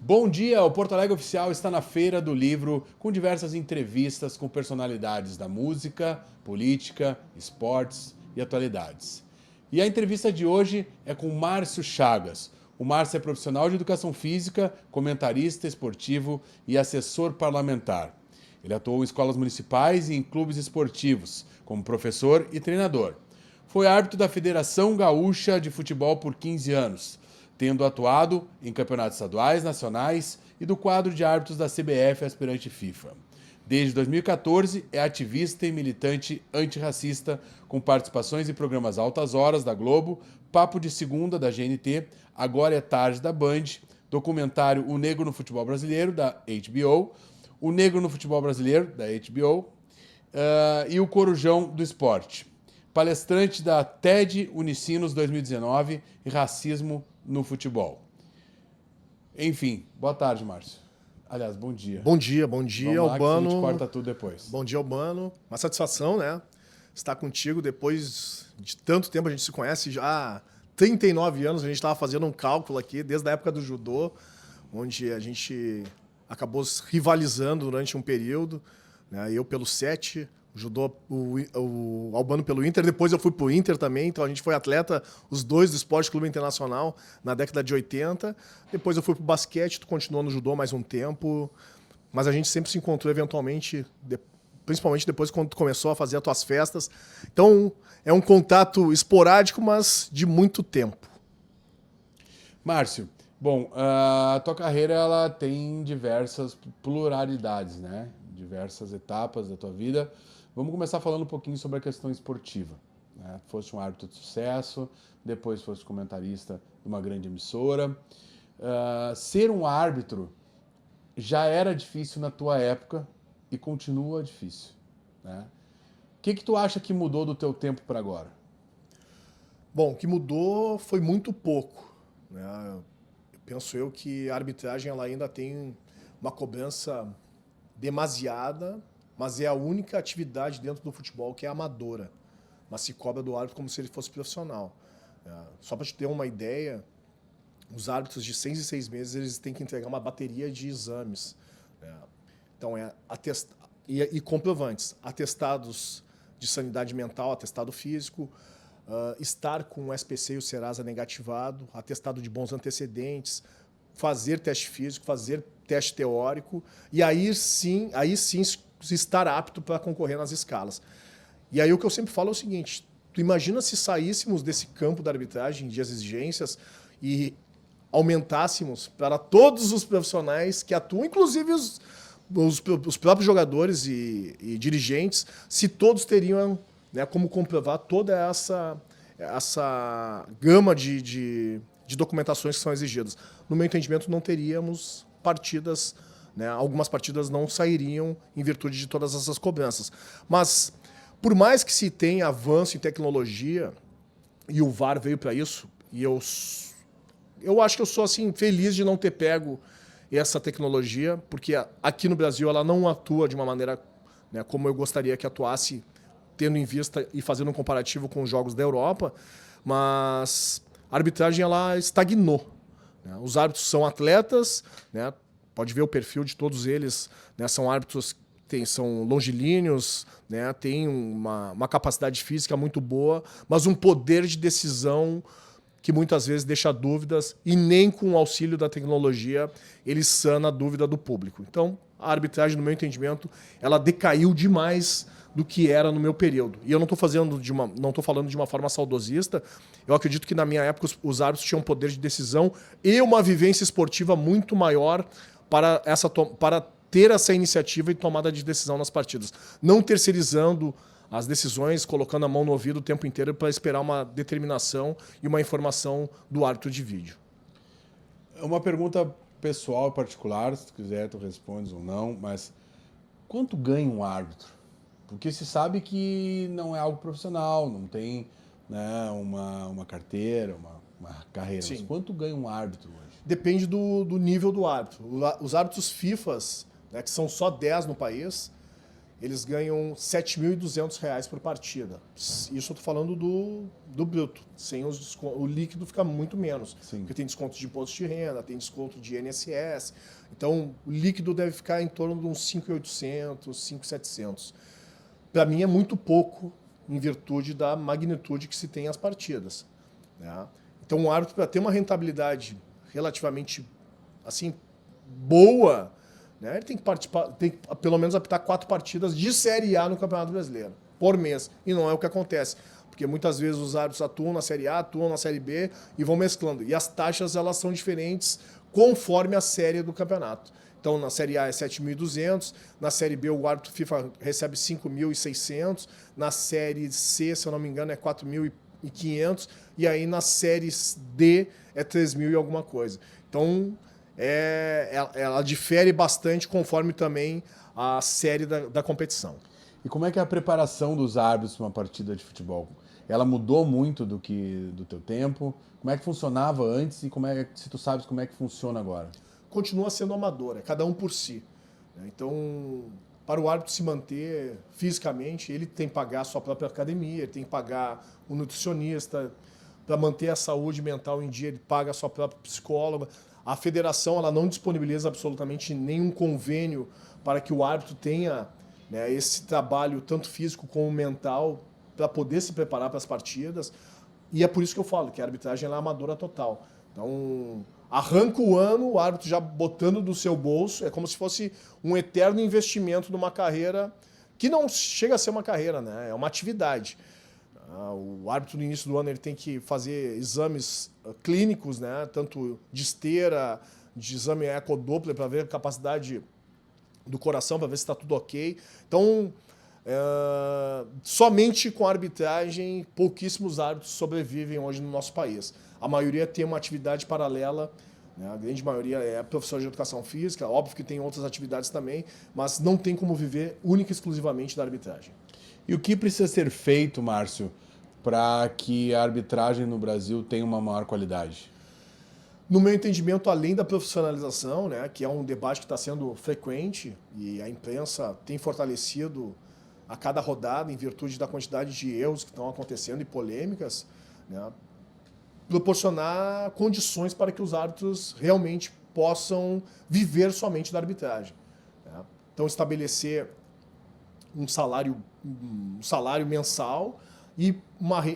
Bom dia, o Porto Alegre Oficial está na Feira do Livro com diversas entrevistas com personalidades da música, política, esportes e atualidades. E a entrevista de hoje é com Márcio Chagas. O Márcio é profissional de educação física, comentarista esportivo e assessor parlamentar. Ele atuou em escolas municipais e em clubes esportivos, como professor e treinador. Foi árbitro da Federação Gaúcha de Futebol por 15 anos, tendo atuado em campeonatos estaduais, nacionais e do quadro de árbitros da CBF aspirante FIFA. Desde 2014, é ativista e militante antirracista, com participações em programas Altas Horas da Globo, Papo de Segunda da GNT, Agora é Tarde da Band, documentário O Negro no Futebol Brasileiro da HBO, O Negro no Futebol Brasileiro da HBO e O Corujão do Esporte. Palestrante da TED Unicinos 2019 e Racismo no Futebol. Enfim, boa tarde, Márcio. Aliás, bom dia. Bom dia, Vamos lá, Albano. Que a gente corta tudo depois. Bom dia, Albano. Uma satisfação, né? Estar contigo depois de tanto tempo. A gente se conhece já há 39 anos. A gente estava fazendo um cálculo aqui, desde a época do judô, onde a gente acabou rivalizando durante um período, né? Eu pelo 7, o judô, o Albano pelo Inter. Depois eu fui pro Inter também, então a gente foi atleta, os dois do Esporte Clube Internacional, na década de 80. Depois eu fui pro basquete, tu continuou no judô mais um tempo, mas a gente sempre se encontrou eventualmente, principalmente depois quando tu começou a fazer as tuas festas. Então é um contato esporádico, mas de muito tempo. Márcio, bom, a tua carreira ela tem diversas pluralidades, né? Diversas etapas da tua vida. Vamos começar falando um pouquinho sobre a questão esportiva, né? Foste um árbitro de sucesso, depois foste comentarista de uma grande emissora. Ser um árbitro já era difícil na tua época e continua difícil, né? O que tu acha que mudou do teu tempo para agora? Bom, o que mudou foi muito pouco, né? Penso eu que a arbitragem ela ainda tem uma cobrança demasiada, mas é a única atividade dentro do futebol que é amadora, mas se cobra do árbitro como se ele fosse profissional. Só para te ter uma ideia, os árbitros de 6 em 6 meses eles têm que entregar uma bateria de exames. Então, e comprovantes, atestados de sanidade mental, atestado físico, estar com o SPC e o Serasa negativado, atestado de bons antecedentes, fazer teste físico, fazer teste teórico, e aí sim estar apto para concorrer nas escalas. E aí o que eu sempre falo é o seguinte: tu imagina se saíssemos desse campo da arbitragem, de exigências, e aumentássemos para todos os profissionais que atuam, inclusive os próprios jogadores e dirigentes, se todos teriam, né, como comprovar toda essa gama de documentações que são exigidas. No meu entendimento, não teríamos partidas, né? Algumas partidas não sairiam em virtude de todas essas cobranças. Mas, por mais que se tenha avanço em tecnologia, e o VAR veio para isso, e eu acho que eu sou assim, feliz de não ter pego essa tecnologia, porque aqui no Brasil ela não atua de uma maneira, né, como eu gostaria que atuasse, tendo em vista e fazendo um comparativo com os jogos da Europa, mas a arbitragem ela estagnou, né? Os árbitros são atletas, né? Pode ver o perfil de todos eles, né? São árbitros que são longilíneos, né? Têm uma capacidade física muito boa, mas um poder de decisão que muitas vezes deixa dúvidas, e nem com o auxílio da tecnologia ele sana a dúvida do público. Então, a arbitragem, no meu entendimento, ela decaiu demais do que era no meu período. E eu não estou falando de uma forma saudosista. Eu acredito que na minha época os árbitros tinham um poder de decisão e uma vivência esportiva muito maior para ter essa iniciativa e tomada de decisão nas partidas. Não terceirizando as decisões, colocando a mão no ouvido o tempo inteiro para esperar uma determinação e uma informação do árbitro de vídeo. Uma pergunta pessoal e particular, se tu quiser tu respondes ou não, mas quanto ganha um árbitro? Porque se sabe que não é algo profissional, não tem, né, uma carteira, uma carreira. Sim. Mas quanto ganha um árbitro hoje? Depende do nível do árbitro. Os árbitros FIFAs, né, que são só 10 no país, eles ganham R$ 7.200 por partida. Isso eu estou falando do bruto. Sem os descontos, o líquido fica muito menos. Sim. Porque tem desconto de imposto de renda, tem desconto de INSS. Então, o líquido deve ficar em torno de uns 5.800, 5.700. Para mim é muito pouco em virtude da magnitude que se tem as partidas, né? Então, um árbitro, para ter uma rentabilidade relativamente assim boa, né, ele tem que participar, tem que pelo menos apitar 4 partidas de Série A no Campeonato Brasileiro por mês. E não é o que acontece, porque muitas vezes os árbitros atuam na Série A, atuam na Série B e vão mesclando. E as taxas elas são diferentes conforme a série do campeonato. Então, na Série A é 7.200, na Série B o árbitro FIFA recebe 5.600, na Série C, se eu não me engano, é 4.500, e aí na Série D é 3.000 e alguma coisa. Então, ela difere bastante conforme também a série da competição. E como é que é a preparação dos árbitros para uma partida de futebol? Ela mudou muito do teu tempo? Como é que funcionava antes e se tu sabes como é que funciona agora? Continua sendo amador, é cada um por si. Então, para o árbitro se manter fisicamente, ele tem que pagar a sua própria academia, ele tem que pagar um nutricionista. Para manter a saúde mental em dia, ele paga a sua própria psicóloga. A federação ela não disponibiliza absolutamente nenhum convênio para que o árbitro tenha, né, esse trabalho tanto físico como mental para poder se preparar para as partidas. E é por isso que eu falo que a arbitragem ela é amadora total. Então, arranca o ano, o árbitro já botando do seu bolso, é como se fosse um eterno investimento numa carreira que não chega a ser uma carreira, né? É uma atividade. O árbitro no início do ano ele tem que fazer exames clínicos, né? Tanto de esteira, de exame ecodoppler para ver a capacidade do coração, para ver se está tudo ok. Então, somente com a arbitragem, pouquíssimos árbitros sobrevivem hoje no nosso país. A maioria tem uma atividade paralela, né? A grande maioria é professor de educação física, óbvio que tem outras atividades também, mas não tem como viver única e exclusivamente da arbitragem. E o que precisa ser feito, Márcio, para que a arbitragem no Brasil tenha uma maior qualidade? No meu entendimento, além da profissionalização, né, que é um debate que está sendo frequente e a imprensa tem fortalecido a cada rodada em virtude da quantidade de erros que estão acontecendo e polêmicas, né, proporcionar condições para que os árbitros realmente possam viver somente da arbitragem, né? Então, estabelecer um salário mensal e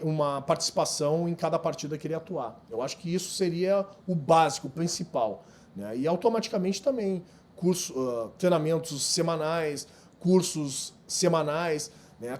uma participação em cada partida que ele atuar. Eu acho que isso seria o básico, o principal, né? E automaticamente também treinamentos semanais, cursos semanais, né?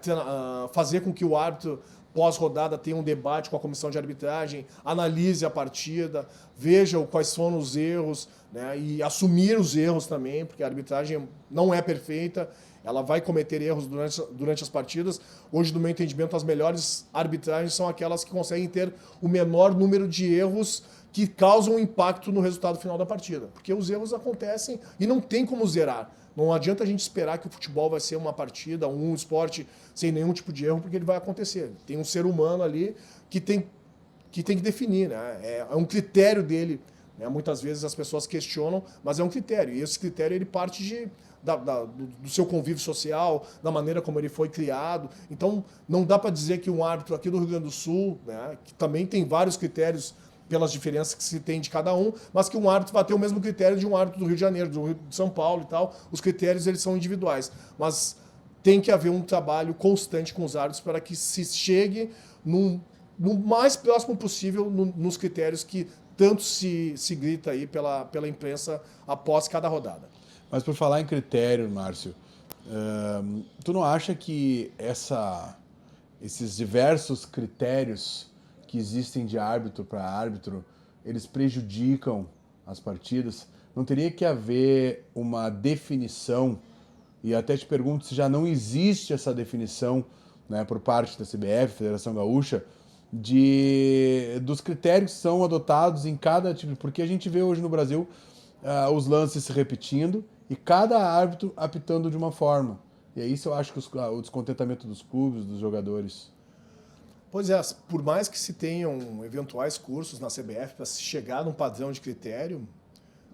Fazer com que o árbitro pós-rodada tenha um debate com a comissão de arbitragem, analise a partida, veja quais foram os erros, né? E assumir os erros também, porque a arbitragem não é perfeita, ela vai cometer erros durante as partidas. Hoje, no meu entendimento, as melhores arbitragens são aquelas que conseguem ter o menor número de erros que causam impacto no resultado final da partida. Porque os erros acontecem e não tem como zerar. Não adianta a gente esperar que o futebol vai ser uma partida, um esporte sem nenhum tipo de erro, porque ele vai acontecer. Tem um ser humano ali que tem que definir, né? É um critério dele, né? Muitas vezes as pessoas questionam, mas é um critério. E esse critério ele parte do seu convívio social, da maneira como ele foi criado. Então, não dá para dizer que um árbitro aqui do Rio Grande do Sul, né, que também tem vários critérios pelas diferenças que se tem de cada um, mas que um árbitro vai ter o mesmo critério de um árbitro do Rio de Janeiro, do Rio de São Paulo e tal. Os critérios eles são individuais, mas tem que haver um trabalho constante com os árbitros para que se chegue no mais próximo possível nos critérios que tanto se grita aí pela imprensa após cada rodada. Mas por falar em critério, Márcio, tu não acha que esses diversos critérios que existem de árbitro para árbitro, eles prejudicam as partidas? Não teria que haver uma definição, e até te pergunto se já não existe essa definição, né, por parte da CBF, Federação Gaúcha, dos critérios que são adotados em cada tipo, porque a gente vê hoje no Brasil os lances se repetindo e cada árbitro apitando de uma forma. E é isso eu acho que o descontentamento dos clubes, dos jogadores. Pois é, por mais que se tenham eventuais cursos na CBF para se chegar num padrão de critério,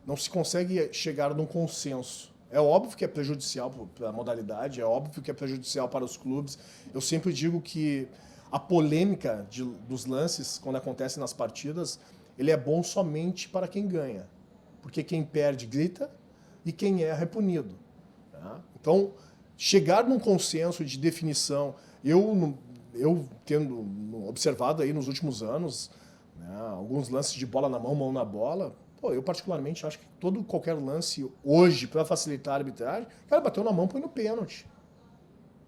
não se consegue chegar num consenso, É óbvio que é prejudicial para a modalidade, é óbvio que é prejudicial para os clubes. Eu sempre digo que a polêmica dos lances, quando acontece nas partidas, ele é bom somente para quem ganha. Porque quem perde grita e quem erra é punido. Tá? Então, chegar num consenso de definição, eu tendo observado aí nos últimos anos, né, alguns lances de bola na mão na bola, pô, eu particularmente acho que qualquer lance hoje, para facilitar a arbitragem, cara, bateu na mão, põe no pênalti.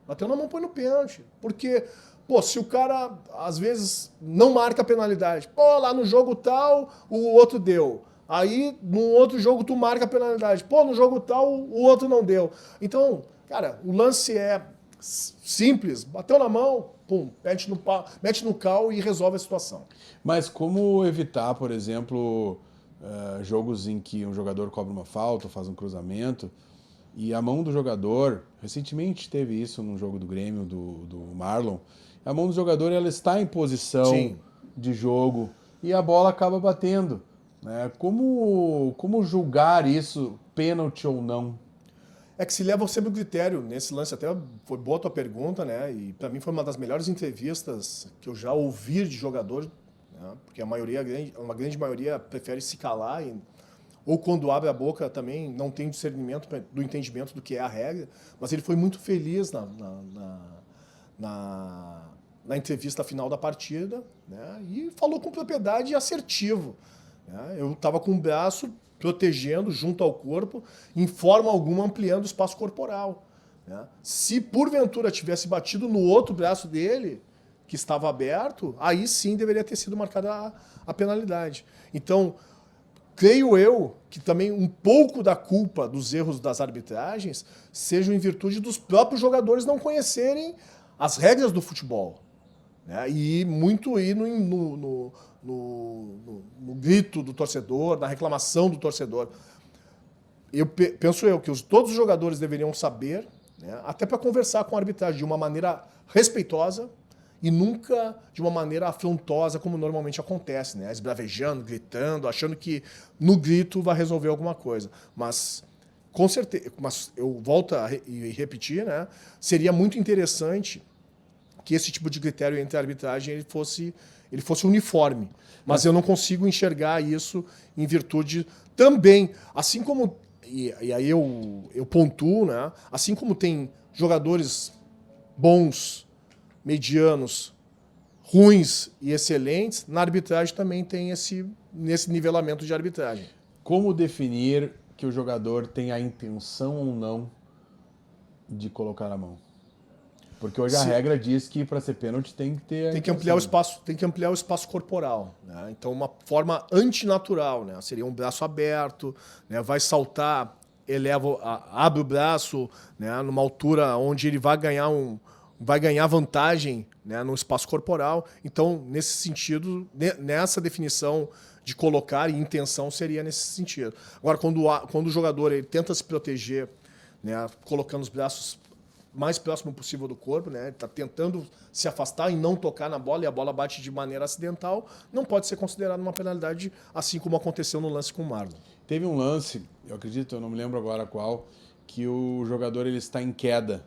Bateu na mão, põe no pênalti. Porque, pô, se o cara, às vezes, não marca a penalidade, pô, lá no jogo tal, o outro deu. Aí, no outro jogo, tu marca a penalidade. Pô, no jogo tal, o outro não deu. Então, cara, o lance é simples. Bateu na mão, pum, mete no cal e resolve a situação. Mas como evitar, por exemplo, jogos em que um jogador cobra uma falta, faz um cruzamento, e a mão do jogador, recentemente teve isso num jogo do Grêmio, do Marlon, a mão do jogador ela está em posição Sim. de jogo e a bola acaba batendo. Né? Como julgar isso, pênalti ou não? É que se leva sempre o critério nesse lance, até foi boa a tua pergunta, né? E para mim foi uma das melhores entrevistas que eu já ouvi de jogador, né? Porque uma grande maioria prefere se calar ou quando abre a boca também não tem discernimento do entendimento do que é a regra. Mas ele foi muito feliz na entrevista final da partida, né? E falou com propriedade e assertivo. Né? Eu estava com o braço protegendo junto ao corpo, em forma alguma ampliando o espaço corporal. Né? Se porventura tivesse batido no outro braço dele, que estava aberto, aí sim deveria ter sido marcada a penalidade. Então, creio eu que também um pouco da culpa dos erros das arbitragens sejam em virtude dos próprios jogadores não conhecerem as regras do futebol. Né? E muito ir no grito do torcedor, na reclamação do torcedor. Penso eu que todos os jogadores deveriam saber, né, até para conversar com a arbitragem de uma maneira respeitosa e nunca de uma maneira afrontosa, como normalmente acontece, né? Esbravejando, gritando, achando que no grito vai resolver alguma coisa. Mas, com certeza, mas eu volto a repetir, né? Seria muito interessante que esse tipo de critério entre a arbitragem ele fosse uniforme. Mas eu não consigo enxergar isso em virtude também, assim como, e aí eu pontuo, né? Assim como tem jogadores bons, medianos, ruins e excelentes, na arbitragem também tem nesse nivelamento de arbitragem. Como definir que o jogador tem a intenção ou não de colocar a mão? Porque hoje a regra diz que para ser pênalti tem que ter tem que ampliar o espaço corporal, né? Então uma forma antinatural, né? Seria um braço aberto, né? Vai saltar, abre o braço, né? Numa altura onde ele vai ganhar vantagem, né? No espaço corporal. Então nesse sentido, nessa definição de colocar e intenção seria nesse sentido. Agora quando o jogador ele tenta se proteger, né? Colocando os braços mais próximo possível do corpo, né? Ele está tentando se afastar e não tocar na bola e a bola bate de maneira acidental, não pode ser considerado uma penalidade, assim como aconteceu no lance com o Marlon. Teve um lance, eu acredito, eu não me lembro agora qual, que o jogador ele está em queda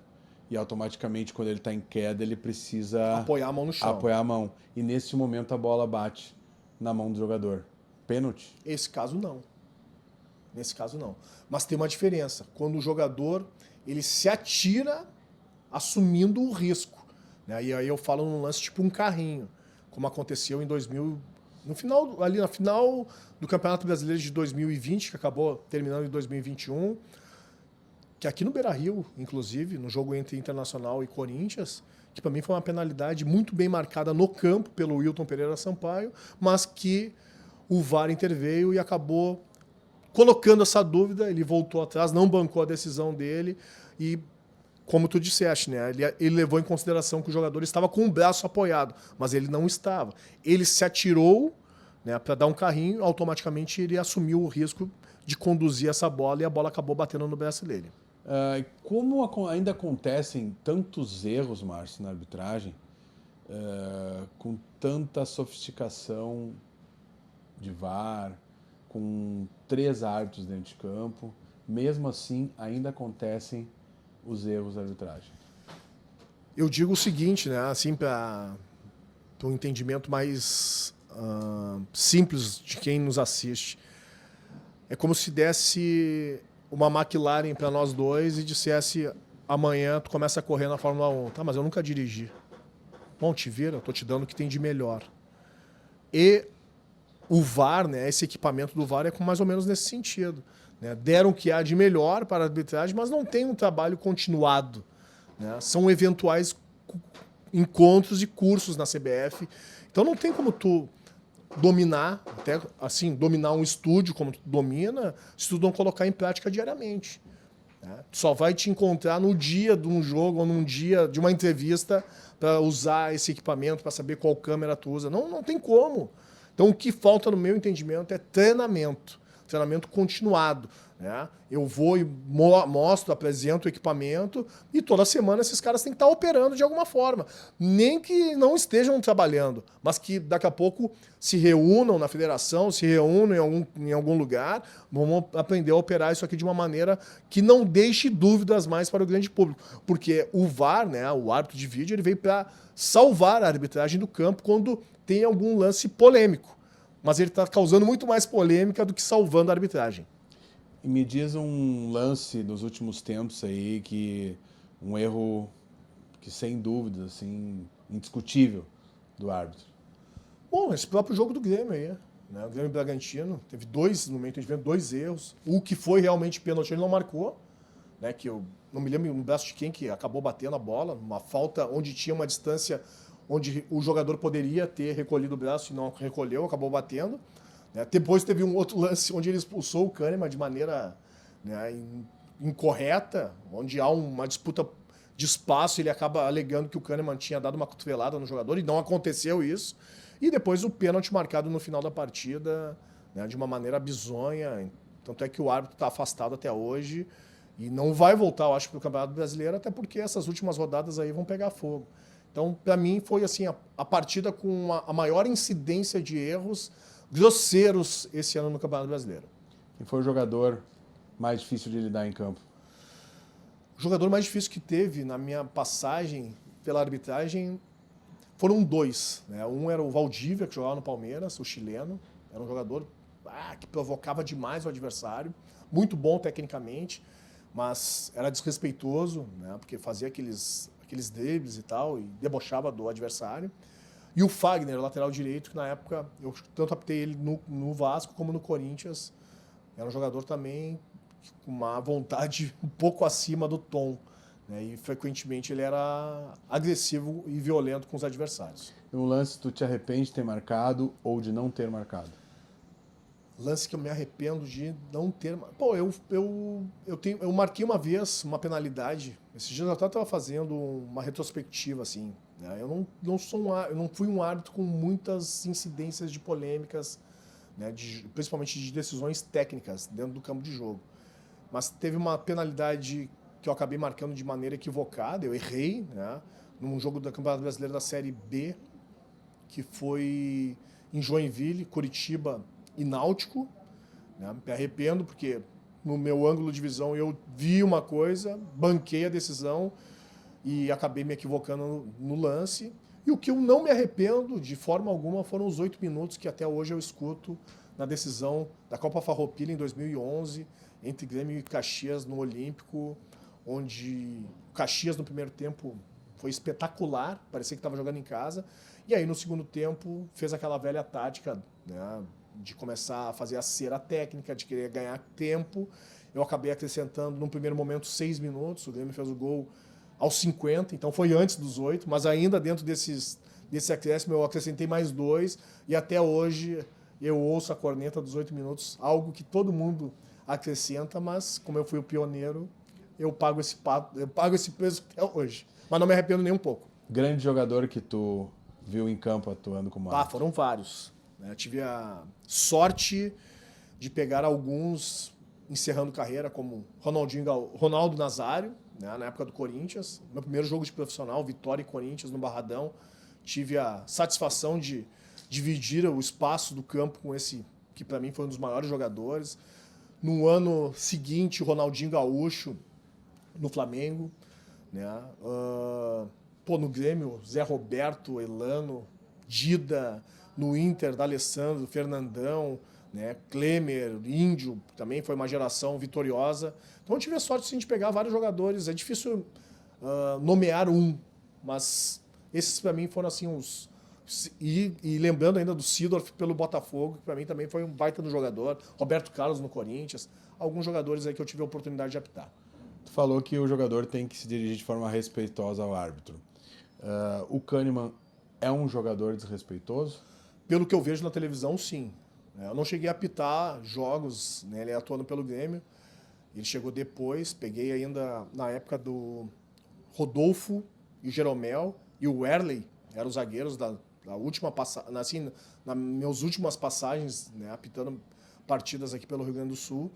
e automaticamente quando ele está em queda ele precisa apoiar a mão no chão. Apoiar a mão. E nesse momento a bola bate na mão do jogador. Pênalti? Esse caso não. Nesse caso não. Mas tem uma diferença. Quando o jogador ele se atira assumindo o risco. Né? E aí eu falo num lance tipo um carrinho, como aconteceu em 2000, na final do Campeonato Brasileiro de 2020, que acabou terminando em 2021, que aqui no Beira-Rio, inclusive, no jogo entre Internacional e Corinthians, que para mim foi uma penalidade muito bem marcada no campo pelo Wilton Pereira Sampaio, mas que o VAR interveio e acabou colocando essa dúvida, ele voltou atrás, não bancou a decisão dele e como tu disseste, né? Ele levou em consideração que o jogador estava com o braço apoiado, mas ele não estava. Ele se atirou, né, para dar um carrinho, automaticamente ele assumiu o risco de conduzir essa bola e a bola acabou batendo no braço dele. Como ainda acontecem tantos erros, Márcio, na arbitragem, com tanta sofisticação de VAR, com 3 árbitros dentro de campo, mesmo assim ainda acontecem os erros da arbitragem? Eu digo o seguinte, né? Assim, para um entendimento mais simples de quem nos assiste. É como se desse uma McLaren para nós dois e dissesse: amanhã tu começa a correr na Fórmula 1. Tá, mas eu nunca dirigi. Bom, te vira, eu tô te dando o que tem de melhor. E o VAR, né, esse equipamento do VAR é com mais ou menos nesse sentido. Né? Deram o que há de melhor para a arbitragem, mas não tem um trabalho continuado. Né? São eventuais encontros e cursos na CBF. Então não tem como tu dominar, até assim, dominar um estúdio como tu domina, se tu não colocar em prática diariamente. Né? Tu só vai te encontrar no dia de um jogo ou num dia de uma entrevista para usar esse equipamento, para saber qual câmera tu usa. Não tem como. Então o que falta no meu entendimento é treinamento continuado. Né? Eu vou e mostro, apresento o equipamento e toda semana esses caras têm que estar operando de alguma forma. Nem que não estejam trabalhando, mas que daqui a pouco se reúnam na federação, se reúnam em algum lugar, vamos aprender a operar isso aqui de uma maneira que não deixe dúvidas mais para o grande público. Porque o VAR, né, o árbitro de vídeo, ele veio para salvar a arbitragem do campo quando tem algum lance polêmico. Mas ele está causando muito mais polêmica do que salvando a arbitragem. E me diz um lance nos últimos tempos aí que um erro que sem dúvida, assim, indiscutível do árbitro. Bom, esse próprio jogo do Grêmio aí, né? O Grêmio Bragantino teve no meio do entendimento, 2 erros. O que foi realmente pênalti ele não marcou, né? Que eu não me lembro no braço de quem que acabou batendo a bola, uma falta onde tinha uma distância onde o jogador poderia ter recolhido o braço e não recolheu, acabou batendo. Né? Depois teve um outro lance onde ele expulsou o Kahneman de maneira, né, incorreta, onde há uma disputa de espaço, ele acaba alegando que o Kahneman tinha dado uma cotovelada no jogador, e não aconteceu isso. E depois o pênalti marcado no final da partida, né, de uma maneira bizonha. Tanto é que o árbitro está afastado até hoje e não vai voltar, eu acho, para o Campeonato Brasileiro, até porque essas últimas rodadas aí vão pegar fogo. Então, para mim, foi assim a partida com a maior incidência de erros grosseiros esse ano no Campeonato Brasileiro. Quem foi o jogador mais difícil de lidar em campo? O jogador mais difícil que teve na minha passagem pela arbitragem foram 2. Né? Um era o Valdívia, que jogava no Palmeiras, o chileno. Era um jogador que provocava demais o adversário. Muito bom tecnicamente, mas era desrespeitoso, né? Porque fazia aqueles dribles e tal, e debochava do adversário. E o Fagner, lateral direito, que na época eu tanto apitei ele no Vasco como no Corinthians. Era um jogador também com uma vontade um pouco acima do tom. Né? E frequentemente ele era agressivo e violento com os adversários. Um lance tu te arrepende de ter marcado ou de não ter marcado? Lance que eu me arrependo de não ter... Pô, eu marquei uma vez uma penalidade. Esses dias eu até estava fazendo uma retrospectiva, assim. Né? Eu não fui um árbitro com muitas incidências de polêmicas, né? Principalmente de decisões técnicas dentro do campo de jogo. Mas teve uma penalidade que eu acabei marcando de maneira equivocada. Eu errei, né? Num jogo do Campeonato Brasileiro da Série B, que foi em Joinville, Curitiba e Náutico. Né? Me arrependo porque no meu ângulo de visão eu vi uma coisa, banquei a decisão e acabei me equivocando no lance. E o que eu não me arrependo de forma alguma foram os 8 minutos que até hoje eu escuto na decisão da Copa Farroupilha em 2011, entre Grêmio e Caxias no Olímpico, onde o Caxias no primeiro tempo foi espetacular, parecia que estava jogando em casa, e aí no segundo tempo fez aquela velha tática, né, de começar a fazer a cera técnica, de querer ganhar tempo. Eu acabei acrescentando, num primeiro momento, 6 minutos. O Grêmio fez o gol aos 50, então foi antes dos 8, mas ainda dentro desse acréscimo eu acrescentei mais 2, e até hoje eu ouço a corneta dos 8 minutos, algo que todo mundo acrescenta, mas como eu fui o pioneiro, eu pago esse preço até hoje. Mas não me arrependo nem um pouco. Grande jogador que tu viu em campo atuando como árbitro? Foram vários. Eu tive a sorte de pegar alguns encerrando carreira, como Ronaldo Nazário, né, na época do Corinthians. Meu primeiro jogo de profissional, Vitória e Corinthians no Barradão. Tive a satisfação de dividir o espaço do campo com esse, que para mim foi um dos maiores jogadores. No ano seguinte, o Ronaldinho Gaúcho no Flamengo, né? No Grêmio, Zé Roberto, Elano, Dida, no Inter, D'Alessandro, Fernandão, né? Klemer, Índio, também foi uma geração vitoriosa. Então eu tive a sorte de pegar vários jogadores. É difícil nomear um, mas esses para mim foram assim uns... E lembrando ainda do Seedorf pelo Botafogo, que para mim também foi um baita do jogador. Roberto Carlos no Corinthians. Alguns jogadores aí que eu tive a oportunidade de apitar. Tu falou que o jogador tem que se dirigir de forma respeitosa ao árbitro. O Kahneman é um jogador desrespeitoso? Pelo que eu vejo na televisão, sim. Eu não cheguei a apitar jogos, né, ele atuando pelo Grêmio. Ele chegou depois, peguei ainda na época do Rodolfo e Jeromel e o Werley, eram os zagueiros da última passagem, assim, nas minhas últimas passagens, né, apitando partidas aqui pelo Rio Grande do Sul.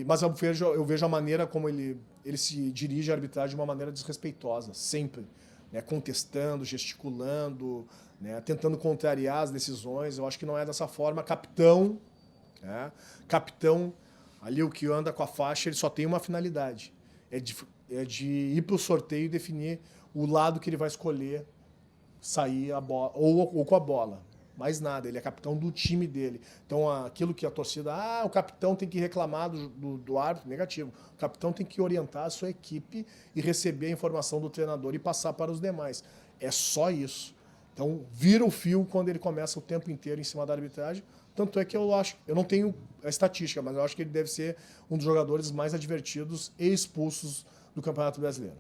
Mas eu vejo a maneira como ele se dirige à arbitragem de uma maneira desrespeitosa, sempre. Né, contestando, gesticulando, né, tentando contrariar as decisões. Eu acho que não é dessa forma. Capitão, né, capitão, ali o que anda com a faixa, ele só tem uma finalidade. É de ir para o sorteio e definir o lado que ele vai escolher sair a bola, ou com a bola. Mais nada, ele é capitão do time dele. Então, aquilo que a torcida... o capitão tem que reclamar do árbitro, negativo. O capitão tem que orientar a sua equipe e receber a informação do treinador e passar para os demais. É só isso. Então, vira o fio quando ele começa o tempo inteiro em cima da arbitragem. Tanto é que eu não tenho a estatística, mas eu acho que ele deve ser um dos jogadores mais advertidos e expulsos do Campeonato Brasileiro.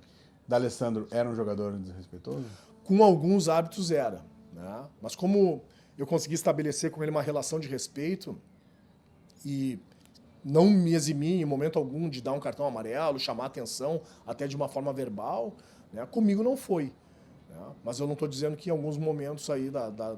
D'Alessandro era um jogador desrespeitoso? Com alguns árbitros era, né? Mas como eu consegui estabelecer com ele uma relação de respeito e não me eximi em momento algum de dar um cartão amarelo, chamar atenção, até de uma forma verbal, né? Comigo não foi. Né? Mas eu não estou dizendo que em alguns momentos aí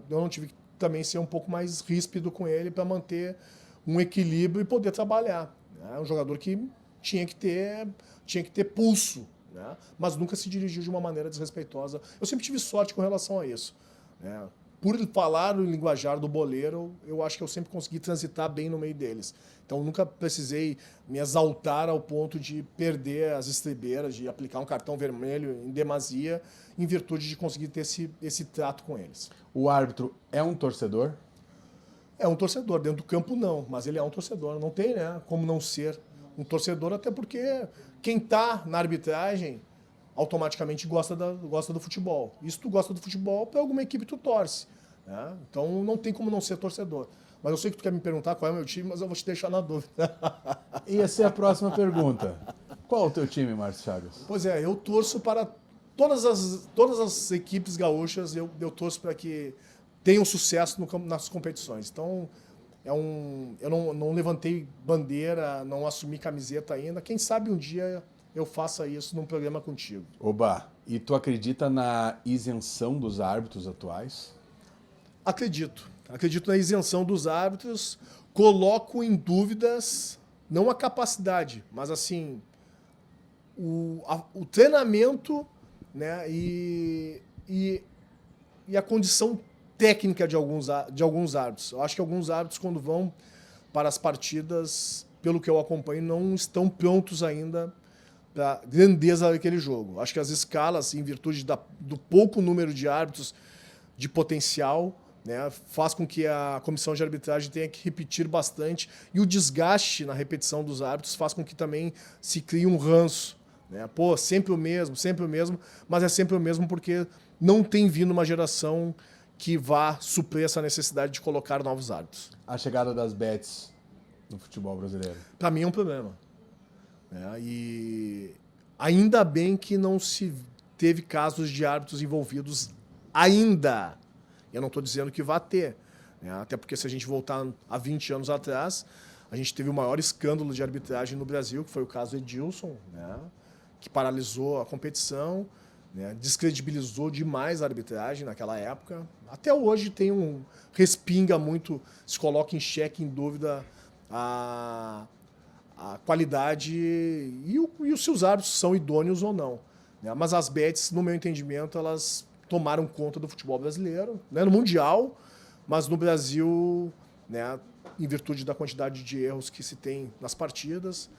eu não tive que também ser um pouco mais ríspido com ele para manter um equilíbrio e poder trabalhar. Né? Um jogador que tinha que ter pulso, né? Mas nunca se dirigiu de uma maneira desrespeitosa. Eu sempre tive sorte com relação a isso. Né? Por falar o linguajar do boleiro, eu acho que eu sempre consegui transitar bem no meio deles. Então, nunca precisei me exaltar ao ponto de perder as estribeiras, de aplicar um cartão vermelho em demasia, em virtude de conseguir ter esse trato com eles. O árbitro é um torcedor? É um torcedor. Dentro do campo, não. Mas ele é um torcedor. Não tem, né, como não ser um torcedor, até porque quem está na arbitragem automaticamente gosta do futebol. E se tu gosta do futebol, para alguma equipe tu torce. Né? Então não tem como não ser torcedor. Mas eu sei que tu quer me perguntar qual é o meu time, mas eu vou te deixar na dúvida. Ia ser a próxima pergunta. Qual é o teu time, Márcio Chagas? Pois é, eu torço para todas as equipes gaúchas, eu torço para que tenham sucesso nas competições. Então, eu não levantei bandeira, não assumi camiseta ainda. Quem sabe um dia eu faça isso num programa contigo. Oba, e tu acredita na isenção dos árbitros atuais? Acredito na isenção dos árbitros, coloco em dúvidas, não a capacidade, mas assim, o treinamento, né, e a condição técnica de alguns árbitros. Eu acho que alguns árbitros, quando vão para as partidas, pelo que eu acompanho, não estão prontos ainda para a grandeza daquele jogo. Acho que as escalas, em virtude do pouco número de árbitros de potencial, né, faz com que a comissão de arbitragem tenha que repetir bastante, e o desgaste na repetição dos árbitros faz com que também se crie um ranço. Né? Pô, sempre o mesmo, mas é sempre o mesmo porque não tem vindo uma geração que vá suprir essa necessidade de colocar novos árbitros. A chegada das bets no futebol brasileiro? Para mim é um problema. Né? E ainda bem que não se teve casos de árbitros envolvidos ainda. Eu não estou dizendo que vai ter. Né? Até porque se a gente voltar a 20 anos atrás, a gente teve o maior escândalo de arbitragem no Brasil, que foi o caso Edilson, né? Que paralisou a competição, né? Descredibilizou demais a arbitragem naquela época. Até hoje respinga muito, se coloca em xeque, em dúvida a qualidade e se os árbitros são idôneos ou não. Né? Mas as bets, no meu entendimento, elas tomaram conta do futebol brasileiro, né? No Mundial, mas no Brasil né, em virtude da quantidade de erros que se tem nas partidas,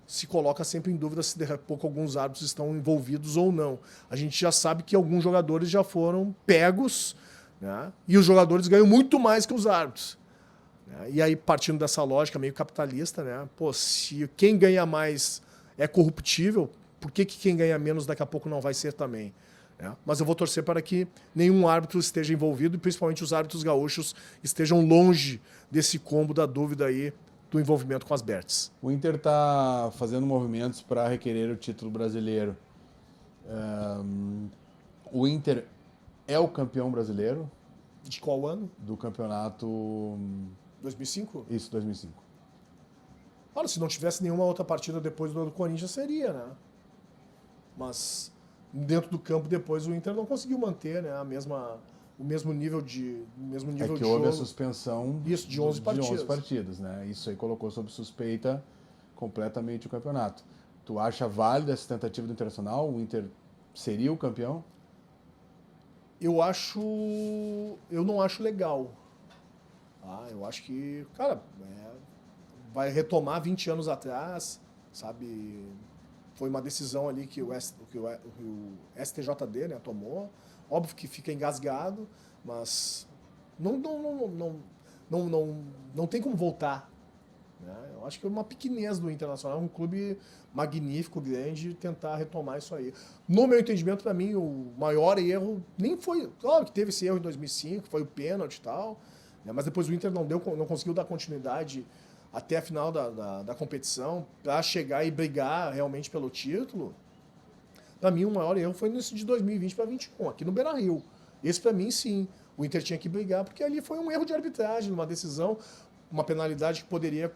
se coloca sempre em dúvida se de pouco alguns árbitros estão envolvidos ou não. A gente já sabe que alguns jogadores já foram pegos, né, e os jogadores ganham muito mais que os árbitros. Né? E aí, partindo dessa lógica meio capitalista, né, pô, se quem ganha mais é corruptível, por que quem ganha menos daqui a pouco não vai ser também? Mas eu vou torcer para que nenhum árbitro esteja envolvido e principalmente os árbitros gaúchos estejam longe desse combo da dúvida aí do envolvimento com as Berts. O Inter está fazendo movimentos para requerer o título brasileiro. O Inter é o campeão brasileiro? De qual ano? Do campeonato... 2005? Isso, 2005. Olha, se não tivesse nenhuma outra partida depois do Corinthians, seria, né? Mas... dentro do campo depois o Inter não conseguiu manter, né, o mesmo nível de que houve a suspensão de 11 partidas. De 11 partidas, né? Isso aí colocou sob suspeita completamente o campeonato. Tu acha válida essa tentativa do Internacional? O Inter seria o campeão? Eu não acho legal. Eu acho que, cara, vai retomar 20 anos atrás, sabe? Foi uma decisão ali que o STJD, né, tomou. Óbvio que fica engasgado, mas não tem como voltar. Né? Eu acho que é uma pequenez do Internacional, um clube magnífico, grande, tentar retomar isso aí. No meu entendimento, para mim, o maior erro nem foi... Claro que teve esse erro em 2005, foi o pênalti e tal, né, mas depois o Inter não conseguiu dar continuidade até a final da competição, para chegar e brigar realmente pelo título. Para mim, o maior erro foi nesse de 2020 para 2021, aqui no Beira-Rio. Esse, para mim, sim. O Inter tinha que brigar, porque ali foi um erro de arbitragem, uma decisão, uma penalidade que poderia,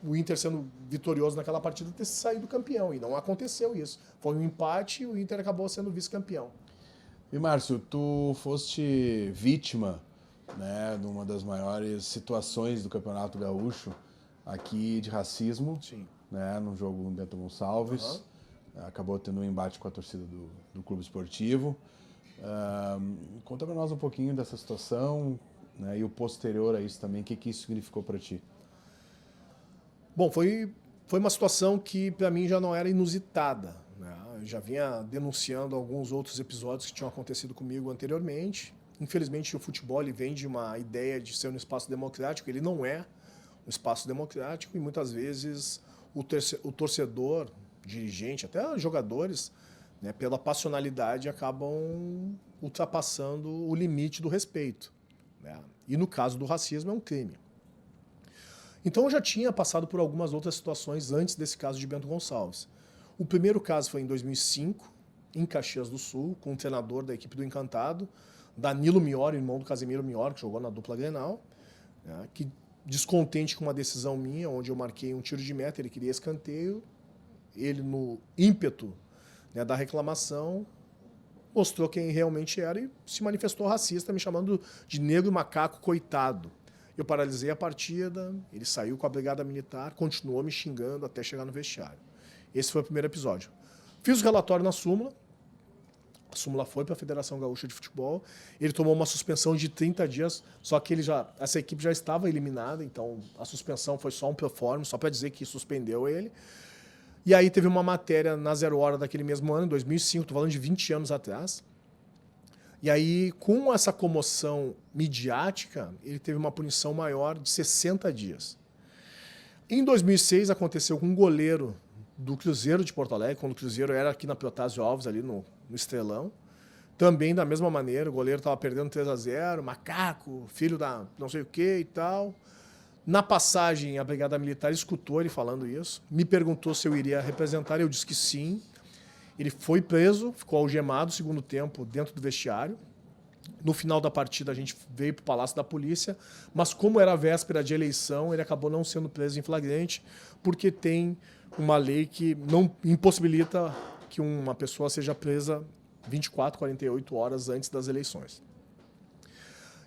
o Inter sendo vitorioso naquela partida, ter saído campeão. E não aconteceu isso. Foi um empate e o Inter acabou sendo vice-campeão. E, Márcio, tu foste vítima, né, de uma das maiores situações do Campeonato Gaúcho, aqui de racismo, sim, né, no jogo Bento Gonçalves. Acabou tendo um embate com a torcida do clube esportivo. Conta para nós um pouquinho dessa situação, né, e o posterior a isso também, o que isso significou para ti? Bom, foi uma situação que para mim já não era inusitada. Né? Eu já vinha denunciando alguns outros episódios que tinham acontecido comigo anteriormente. Infelizmente, o futebol ele vem de uma ideia de ser um espaço democrático, ele não é um espaço democrático e muitas vezes o torcedor, dirigente, até jogadores, né, pela passionalidade acabam ultrapassando o limite do respeito. Né? E no caso do racismo é um crime. Então eu já tinha passado por algumas outras situações antes desse caso de Bento Gonçalves. O primeiro caso foi em 2005, em Caxias do Sul, com o treinador da equipe do Encantado, Danilo Miori, irmão do Casemiro Miori, que jogou na dupla Grenal, né, que descontente com uma decisão minha, onde eu marquei um tiro de meta, ele queria escanteio, ele no ímpeto, né, da reclamação, mostrou quem realmente era e se manifestou racista, me chamando de negro macaco coitado. Eu paralisei a partida, ele saiu com a brigada militar, continuou me xingando até chegar no vestiário. Esse foi o primeiro episódio. Fiz o relatório na súmula, a súmula foi para a Federação Gaúcha de Futebol, ele tomou uma suspensão de 30 dias, só que essa equipe já estava eliminada, então a suspensão foi só um performance, só para dizer que suspendeu ele. E aí teve uma matéria na Zero Hora daquele mesmo ano, 2005, estou falando de 20 anos atrás. E aí, com essa comoção midiática, ele teve uma punição maior de 60 dias. Em 2006, aconteceu com um goleiro do Cruzeiro de Porto Alegre, quando o Cruzeiro era aqui na Protásio Alves, ali no Estrelão. Também da mesma maneira, o goleiro estava perdendo 3-0, macaco, filho da não sei o que e tal. Na passagem, a Brigada Militar escutou ele falando isso, me perguntou se eu iria representar, eu disse que sim. Ele foi preso, ficou algemado o segundo tempo dentro do vestiário. No final da partida, a gente veio para o Palácio da Polícia, mas como era a véspera de eleição, ele acabou não sendo preso em flagrante, porque tem uma lei que não impossibilita que uma pessoa seja presa 24, 48 horas antes das eleições.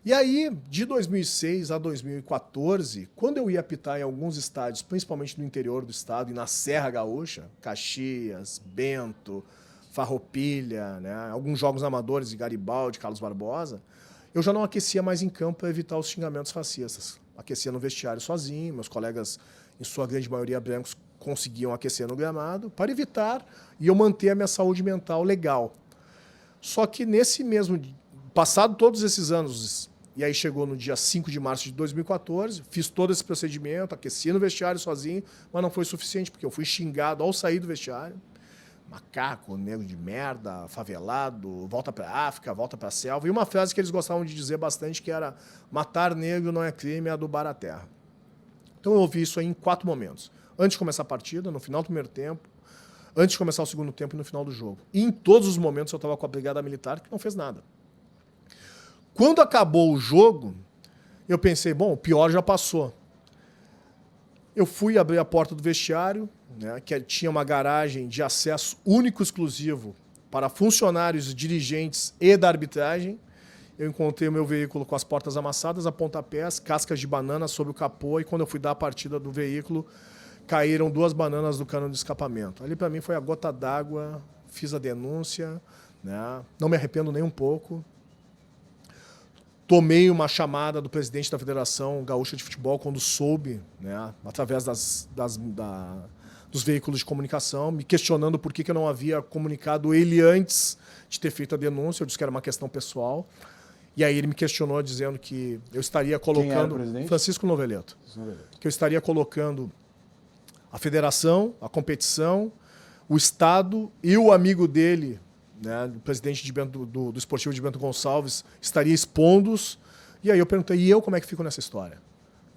E aí, de 2006 a 2014, quando eu ia apitar em alguns estádios, principalmente no interior do estado e na Serra Gaúcha, Caxias, Bento, Farroupilha, né, alguns jogos amadores de Garibaldi, Carlos Barbosa, eu já não aquecia mais em campo para evitar os xingamentos fascistas. Aquecia no vestiário sozinho, meus colegas, em sua grande maioria brancos, conseguiam aquecer no gramado para evitar e eu manter a minha saúde mental legal. Só que nesse mesmo, passado todos esses anos, e aí chegou no dia 5 de março de 2014, fiz todo esse procedimento, aqueci no vestiário sozinho, mas não foi suficiente, porque eu fui xingado ao sair do vestiário. Macaco, negro de merda, favelado, volta para a África, volta para a selva. E uma frase que eles gostavam de dizer bastante, que era: matar negro não é crime, é adubar a terra. Então eu ouvi isso aí em 4 momentos. Antes de começar a partida, no final do primeiro tempo, antes de começar o segundo tempo e no final do jogo. E em todos os momentos eu estava com a brigada militar, que não fez nada. Quando acabou o jogo, eu pensei, bom, o pior já passou. Eu fui abrir a porta do vestiário, né, que tinha uma garagem de acesso único e exclusivo para funcionários, dirigentes e da arbitragem. Eu encontrei o meu veículo com as portas amassadas, a pontapés, cascas de banana sobre o capô, e quando eu fui dar a partida do veículo, caíram 2 bananas do cano de escapamento. Ali para mim foi a gota d'água, fiz a denúncia, né, não me arrependo nem um pouco. Tomei uma chamada do presidente da Federação Gaúcha de Futebol quando soube, né, através dos veículos de comunicação, me questionando por que eu não havia comunicado ele antes de ter feito a denúncia. Eu disse que era uma questão pessoal. E aí ele me questionou dizendo que eu estaria colocando... Quem era o presidente? Francisco Noveleto. Que eu estaria colocando a federação, a competição, o Estado e o amigo dele, né, o presidente do Esportivo de Bento Gonçalves, estaria expondo-os. E aí eu perguntei, e eu como é que fico nessa história?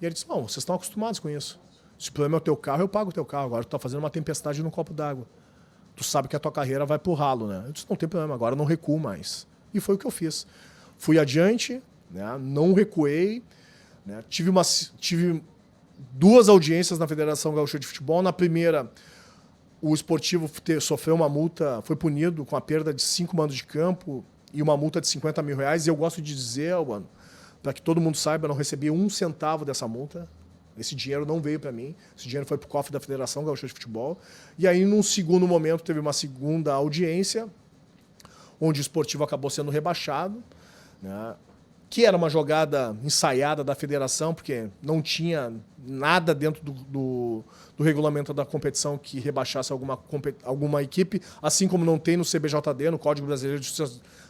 E ele disse, bom, vocês estão acostumados com isso. Se o problema é o teu carro, eu pago o teu carro. Agora tu tá fazendo uma tempestade num copo d'água. Tu sabe que a tive carreira vai pro ralo, né? Eu disse, não tem problema, agora eu não recuo mais. E foi o que eu fiz. Fui adiante, né, não recuei. Né, tive 2 audiências na Federação Gaúcha de Futebol. Na primeira, o Esportivo sofreu uma multa, foi punido com a perda de 5 mandos de campo e uma multa de R$50 mil. E eu gosto de dizer, mano, para que todo mundo saiba, eu não recebi 1 centavo dessa multa. Esse dinheiro não veio para mim. Esse dinheiro foi para o cofre da Federação Gaúcha de Futebol. E aí, num segundo momento, teve uma segunda audiência, onde o Esportivo acabou sendo rebaixado, né, que era uma jogada ensaiada da federação, porque não tinha nada dentro do regulamento da competição que rebaixasse alguma equipe, assim como não tem no CBJD, no Código Brasileiro de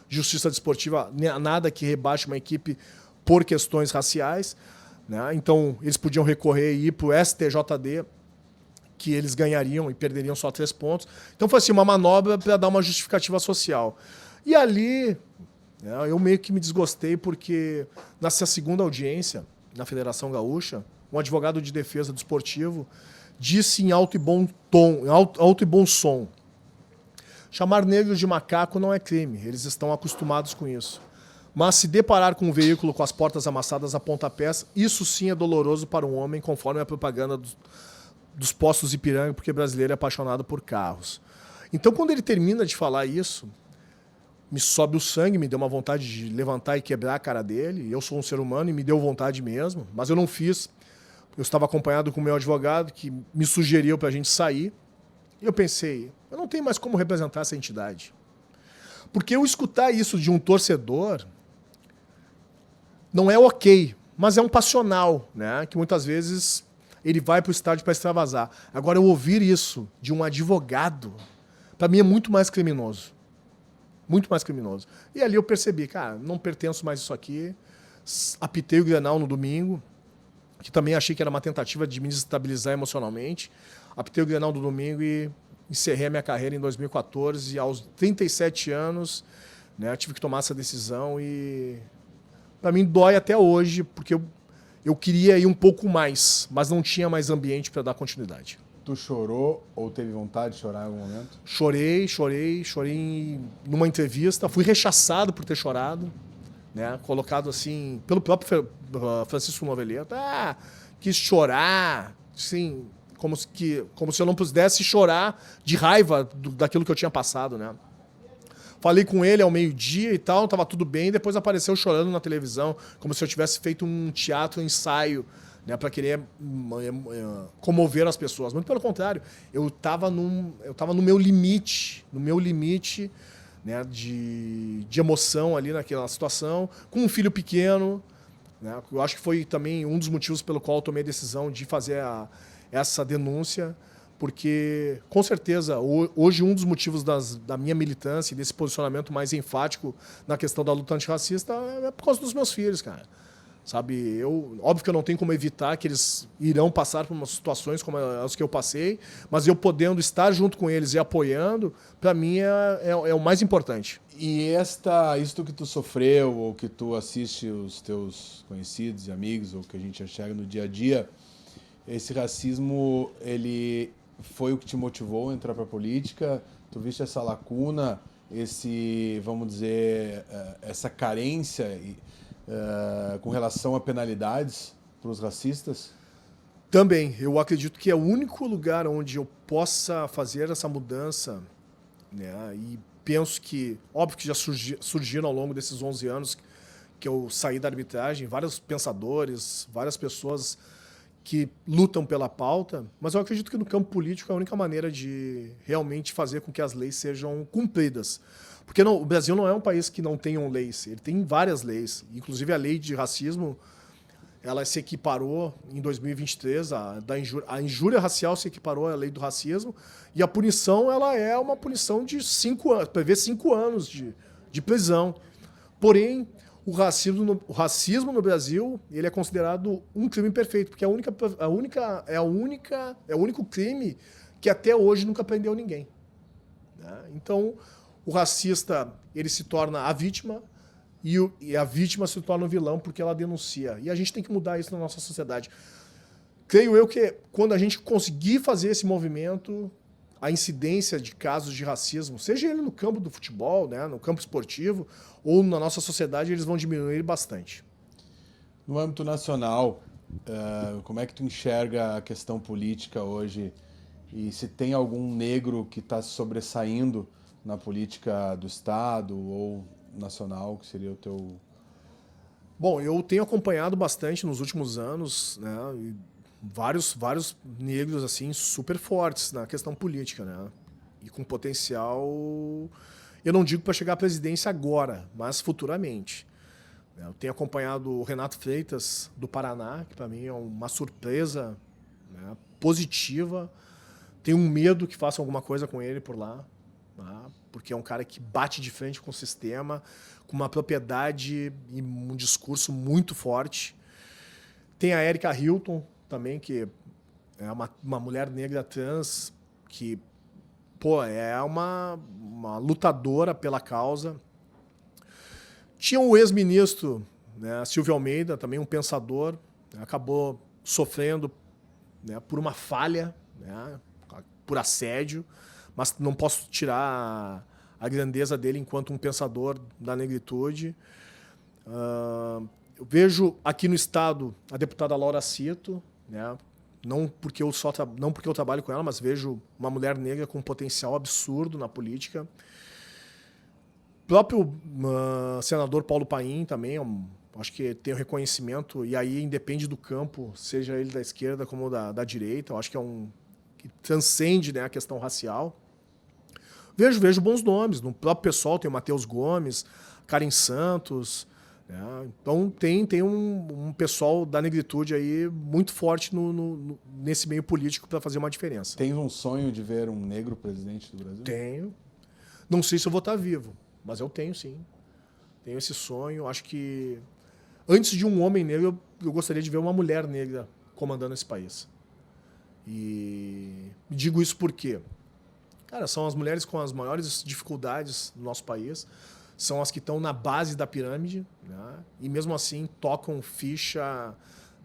Justiça Desportiva, nada que rebaixe uma equipe por questões raciais. Né? Então, eles podiam recorrer e ir para o STJD, que eles ganhariam e perderiam só 3 pontos. Então, foi assim, uma manobra para dar uma justificativa social. E ali, né, eu meio que me desgostei, porque nessa segunda audiência, na Federação Gaúcha, um advogado de defesa do esportivo disse em alto e bom tom, alto e bom som: chamar negros de macaco não é crime, eles estão acostumados com isso. Mas se deparar com um veículo com as portas amassadas a pontapés, isso sim é doloroso para um homem, conforme a propaganda dos postos Ipiranga, porque brasileiro é apaixonado por carros. Então, quando ele termina de falar isso, me sobe o sangue, me deu uma vontade de levantar e quebrar a cara dele. Eu sou um ser humano e me deu vontade mesmo, mas eu não fiz. Eu estava acompanhado com o meu advogado, que me sugeriu para a gente sair. E eu pensei, eu não tenho mais como representar essa entidade. Porque eu escutar isso de um torcedor não é ok, mas é um passional, né? Que muitas vezes ele vai para o estádio para extravasar. Agora, eu ouvir isso de um advogado, para mim é muito mais criminoso. Muito mais criminoso. E ali eu percebi, cara, não pertenço mais a isso aqui. Apitei o Grenal no domingo, que também achei que era uma tentativa de me desestabilizar emocionalmente. Apitei o Grenal no domingo e encerrei a minha carreira em 2014. E aos 37 anos, né, tive que tomar essa decisão e... para mim dói até hoje, porque eu queria ir um pouco mais, mas não tinha mais ambiente para dar continuidade. Tu chorou ou teve vontade de chorar em algum momento? Chorei numa entrevista, fui rechaçado por ter chorado, né? Colocado assim, pelo próprio Francisco Noveleto. Quis chorar, assim, como se eu não pudesse chorar de raiva daquilo que eu tinha passado, né? Falei com ele ao meio-dia e tal, tava tudo bem, depois apareceu chorando na televisão, como se eu tivesse feito um teatro, um ensaio, né, para querer comover as pessoas. Muito pelo contrário, eu tava no meu limite, né, de emoção ali naquela situação, com um filho pequeno, né? Eu acho que foi também um dos motivos pelo qual eu tomei a decisão de fazer essa denúncia, porque, com certeza, hoje um dos motivos da minha militância e desse posicionamento mais enfático na questão da luta antirracista é por causa dos meus filhos, cara. Sabe, óbvio que eu não tenho como evitar que eles irão passar por umas situações como as que eu passei, mas eu podendo estar junto com eles e apoiando, para mim é o mais importante. E isto que tu sofreu, ou que tu assiste os teus conhecidos e amigos, ou que a gente enxerga no dia a dia, esse racismo, ele foi o que te motivou a entrar para a política? Tu viste essa lacuna, vamos dizer, essa carência com relação a penalidades para os racistas? Também, eu acredito que é o único lugar onde eu possa fazer essa mudança, né? E penso que, óbvio que já surgiram ao longo desses 11 anos que eu saí da arbitragem, vários pensadores, várias pessoas que lutam pela pauta, mas eu acredito que no campo político é a única maneira de realmente fazer com que as leis sejam cumpridas. Porque o Brasil não é um país que não tenha leis, ele tem várias leis. Inclusive a lei de racismo, ela se equiparou em 2023, a injúria racial se equiparou à lei do racismo, e a punição ela é uma punição de 5 anos, prevê 5 anos de prisão. Porém, o racismo no Brasil ele é considerado um crime perfeito, porque é o único crime que até hoje nunca prendeu ninguém, né? Então, o racista ele se torna a vítima e a vítima se torna o vilão porque ela denuncia. E a gente tem que mudar isso na nossa sociedade. Creio eu que quando a gente conseguir fazer esse movimento, a incidência de casos de racismo, seja ele no campo do futebol, né, no campo esportivo, ou na nossa sociedade, eles vão diminuir bastante. No âmbito nacional, como é que tu enxerga a questão política hoje? E se tem algum negro que está sobressaindo na política do Estado ou nacional, que seria o teu... Bom, eu tenho acompanhado bastante nos últimos anos, né, vários negros assim super fortes na questão política, né? E com potencial, eu não digo para chegar à presidência agora, mas futuramente. Eu tenho acompanhado o Renato Freitas do Paraná, que para mim é uma surpresa, né, positiva. Tenho um medo que façam alguma coisa com ele por lá, né, porque é um cara que bate de frente com o sistema, com uma propriedade e um discurso muito forte. Tem a Erika Hilton também, que é uma mulher negra trans que, é uma lutadora pela causa. Tinha um ex-ministro, né, Silvio Almeida, também um pensador, né, acabou sofrendo, né, por uma falha, né, por assédio, mas não posso tirar a grandeza dele enquanto um pensador da negritude. Eu vejo aqui no estado a deputada Laura Cito, né? Não porque eu trabalho com ela, mas vejo uma mulher negra com um potencial absurdo na política. O próprio senador Paulo Paim também, acho que tem um reconhecimento, e aí independe do campo, seja ele da esquerda como da direita, eu acho que que transcende, né, a questão racial. Vejo bons nomes, no próprio pessoal tem o Matheus Gomes, Karen Santos, né? Então tem um pessoal da negritude aí muito forte nesse meio político para fazer uma diferença. Tem um sonho de ver um negro presidente do Brasil? Tenho. Não sei se eu vou estar vivo, mas eu tenho sim. Tenho esse sonho. Acho que antes de um homem negro, eu gostaria de ver uma mulher negra comandando esse país. E digo isso porque, cara, são as mulheres com as maiores dificuldades do nosso país, são as que estão na base da pirâmide, né? E mesmo assim tocam ficha,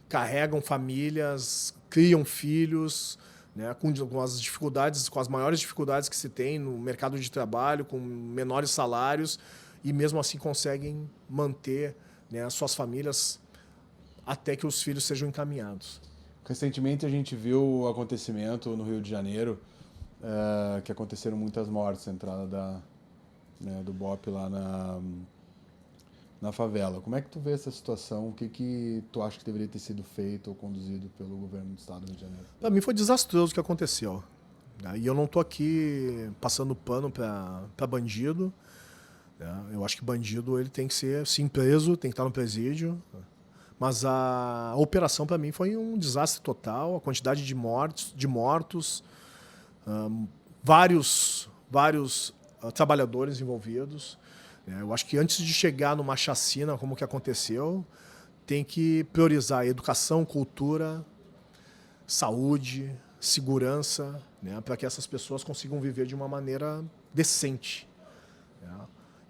carregam famílias, criam filhos, né? Com as dificuldades, com as maiores dificuldades que se tem no mercado de trabalho, com menores salários, e mesmo assim conseguem manter, né, suas famílias até que os filhos sejam encaminhados. Recentemente a gente viu o acontecimento no Rio de Janeiro, que aconteceram muitas mortes na entrada do BOP lá na favela. Como é que tu vê essa situação? O que tu acha que deveria ter sido feito ou conduzido pelo governo do estado do Rio de Janeiro? Para mim foi desastroso o que aconteceu. E eu não estou aqui passando pano para bandido, né? Eu acho que bandido ele tem que ser, sim, preso, tem que estar no presídio. Mas a operação, para mim, foi um desastre total. A quantidade de mortos, vários trabalhadores envolvidos. Eu acho que antes de chegar numa chacina como que aconteceu, tem que priorizar educação, cultura, saúde, segurança, né, para que essas pessoas consigam viver de uma maneira decente. Né.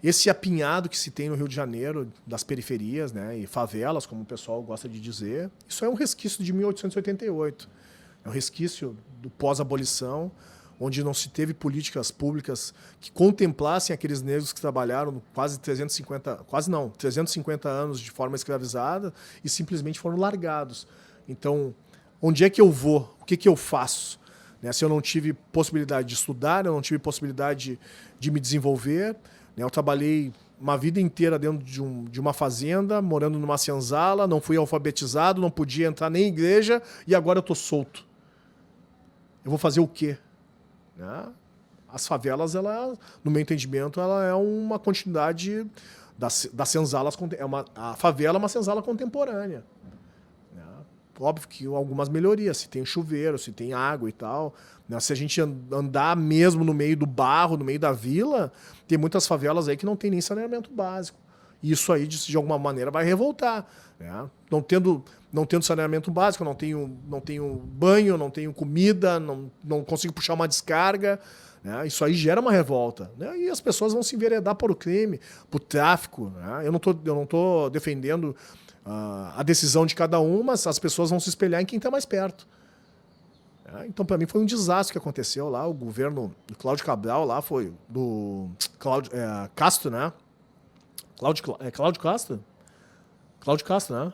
Esse apinhado que se tem no Rio de Janeiro, das periferias, né, e favelas, como o pessoal gosta de dizer, isso é um resquício de 1888. É um resquício do pós-abolição, onde não se teve políticas públicas que contemplassem aqueles negros que trabalharam quase 350 anos de forma escravizada e simplesmente foram largados. Então, onde é que eu vou? O que que eu faço? Né, se eu não tive possibilidade de estudar, eu não tive possibilidade de me desenvolver, né, eu trabalhei uma vida inteira dentro de uma fazenda, morando numa senzala, não fui alfabetizado, não podia entrar nem em igreja e agora eu estou solto. Eu vou fazer o quê? Né? As favelas, no meu entendimento, ela é uma continuidade das senzalas. A favela é uma senzala contemporânea. Né? Óbvio que algumas melhorias, se tem chuveiro, se tem água e tal. Né? Se a gente andar mesmo no meio do barro, no meio da vila, tem muitas favelas aí que não tem nem saneamento básico. E isso aí, de alguma maneira, vai revoltar. Né? Não tendo saneamento básico, não tenho banho, não tenho comida, não consigo puxar uma descarga. Né? Isso aí gera uma revolta. Né? E as pessoas vão se enveredar para o crime, para o tráfico. Né? Eu não tô defendendo a decisão de cada um, mas as pessoas vão se espelhar em quem está mais perto. Né? Então, para mim, foi um desastre que aconteceu lá. O governo do Cláudio Cabral lá foi do Castro, né? Cláudio Castro? Cláudio Castro, né?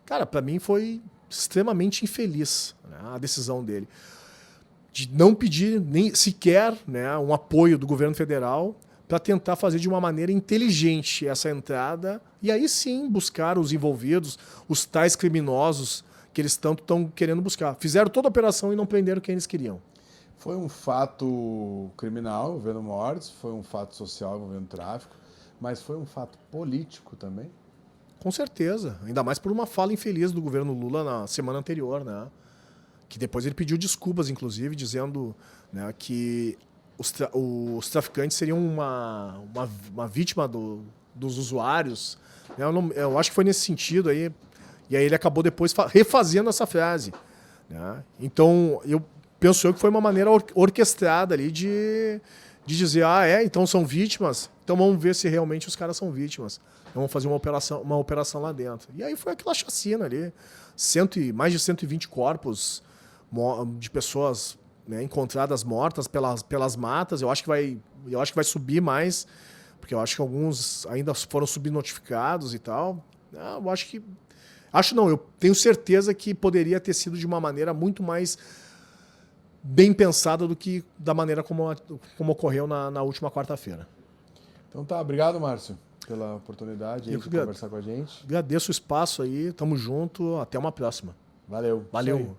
Cara, para mim foi extremamente infeliz, né, a decisão dele. De não pedir nem sequer, né, um apoio do governo federal para tentar fazer de uma maneira inteligente essa entrada e aí sim buscar os envolvidos, os tais criminosos que eles tanto estão querendo buscar. Fizeram toda a operação e não prenderam quem eles queriam. Foi um fato criminal envolvendo mortes, foi um fato social envolvendo tráfico, mas foi um fato político também? Com certeza, ainda mais por uma fala infeliz do governo Lula na semana anterior, né? Que depois ele pediu desculpas, inclusive, dizendo, né, que os traficantes seriam uma vítima dos usuários. Eu acho que foi nesse sentido aí. E aí ele acabou depois refazendo essa frase. Né? Então, penso eu que foi uma maneira orquestrada ali de dizer, então são vítimas, então vamos ver se realmente os caras são vítimas. Vamos fazer uma operação lá dentro. E aí foi aquela chacina ali. Mais de 120 corpos de pessoas, né, encontradas mortas pelas matas. Eu acho que vai subir mais, porque eu acho que alguns ainda foram subnotificados e tal. Eu tenho certeza que poderia ter sido de uma maneira muito mais bem pensada do que da maneira como ocorreu na última quarta-feira. Então tá, obrigado, Márcio, pela oportunidade de conversar com a gente. Agradeço o espaço aí, tamo junto, até uma próxima. Valeu. Valeu.